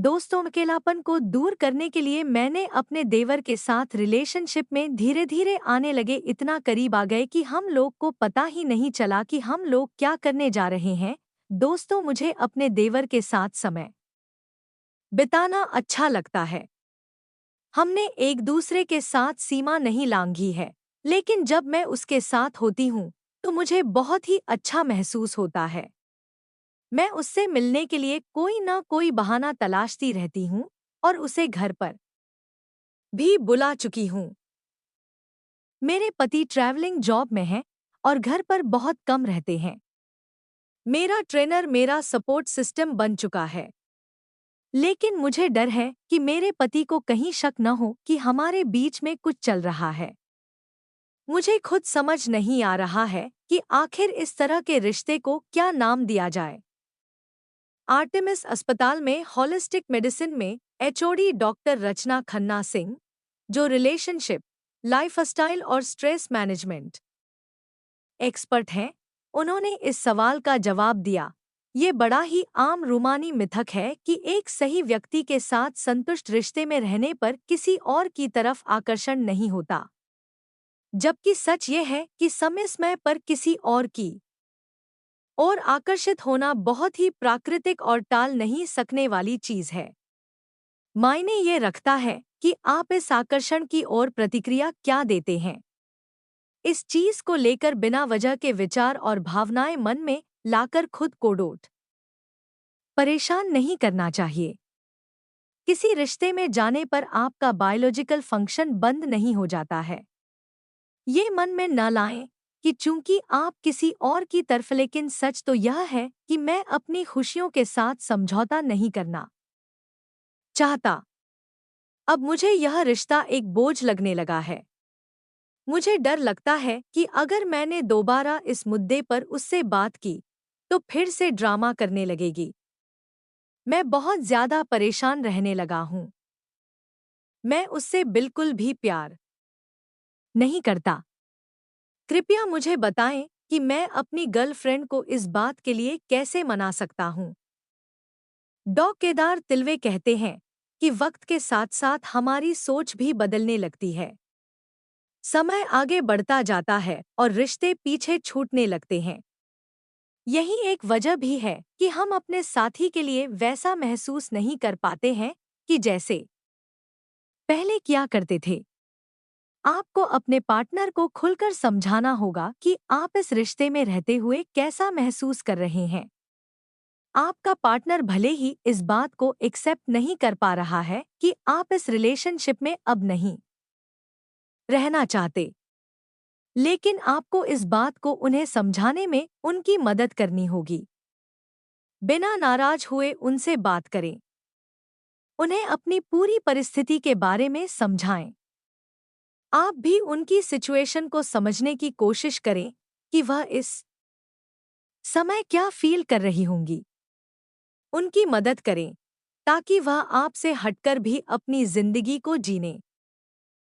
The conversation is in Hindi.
दोस्तों अकेलापन को दूर करने के लिए मैंने अपने देवर के साथ रिलेशनशिप में धीरे धीरे आने लगे, इतना करीब आ गए कि हम लोग को पता ही नहीं चला कि हम लोग क्या करने जा रहे हैं। दोस्तों, मुझे अपने देवर के साथ समय बिताना अच्छा लगता है। हमने एक दूसरे के साथ सीमा नहीं लांघी है, लेकिन जब मैं उसके साथ होती हूँ तो मुझे बहुत ही अच्छा महसूस होता है। मैं उससे मिलने के लिए कोई ना कोई बहाना तलाशती रहती हूँ और उसे घर पर भी बुला चुकी हूँ। मेरे पति ट्रैवलिंग जॉब में हैं और घर पर बहुत कम रहते हैं। मेरा ट्रेनर मेरा सपोर्ट सिस्टम बन चुका है, लेकिन मुझे डर है कि मेरे पति को कहीं शक न हो कि हमारे बीच में कुछ चल रहा है। मुझे खुद समझ नहीं आ रहा है कि आखिर इस तरह के रिश्ते को क्या नाम दिया जाए। आर्टेमिस अस्पताल में होलिस्टिक मेडिसिन में एचओडी डॉक्टर रचना खन्ना सिंह, जो रिलेशनशिप, लाइफस्टाइल और स्ट्रेस मैनेजमेंट एक्सपर्ट हैं, उन्होंने इस सवाल का जवाब दिया। ये बड़ा ही आम रूमानी मिथक है कि एक सही व्यक्ति के साथ संतुष्ट रिश्ते में रहने पर किसी और की तरफ आकर्षण नहीं होता, जबकि सच ये है कि समय समय पर किसी और की और आकर्षित होना बहुत ही प्राकृतिक और टाल नहीं सकने वाली चीज है। मायने ये रखता है कि आप इस आकर्षण की ओर प्रतिक्रिया क्या देते हैं। इस चीज को लेकर बिना वजह के विचार और भावनाएं मन में लाकर खुद को डोट परेशान नहीं करना चाहिए। किसी रिश्ते में जाने पर आपका बायोलॉजिकल फंक्शन बंद नहीं हो जाता है। ये मन में न लाएं कि चूंकि आप किसी और की तरफ, लेकिन सच तो यह है कि मैं अपनी खुशियों के साथ समझौता नहीं करना चाहता। अब मुझे यह रिश्ता एक बोझ लगने लगा है। मुझे डर लगता है कि अगर मैंने दोबारा इस मुद्दे पर उससे बात की तो फिर से ड्रामा करने लगेगी। मैं बहुत ज्यादा परेशान रहने लगा हूँ। मैं उससे बिल्कुल भी प्यार नहीं करता। कृपया मुझे बताएं कि मैं अपनी गर्लफ्रेंड को इस बात के लिए कैसे मना सकता हूँ। डॉ. केदार तिलवे कहते हैं कि वक्त के साथ साथ हमारी सोच भी बदलने लगती है। समय आगे बढ़ता जाता है और रिश्ते पीछे छूटने लगते हैं। यही एक वजह भी है कि हम अपने साथी के लिए वैसा महसूस नहीं कर पाते हैं कि जैसे पहले किया करते थे। आपको अपने पार्टनर को खुलकर समझाना होगा कि आप इस रिश्ते में रहते हुए कैसा महसूस कर रहे हैं। आपका पार्टनर भले ही इस बात को एक्सेप्ट नहीं कर पा रहा है कि आप इस रिलेशनशिप में अब नहीं रहना चाहते, लेकिन आपको इस बात को उन्हें समझाने में उनकी मदद करनी होगी। बिना नाराज हुए उनसे बात करें। उन्हें अपनी पूरी परिस्थिति के बारे में समझाएं। आप भी उनकी सिचुएशन को समझने की कोशिश करें कि वह इस समय क्या फील कर रही होंगी। उनकी मदद करें ताकि वह आपसे हटकर भी अपनी जिंदगी को जीने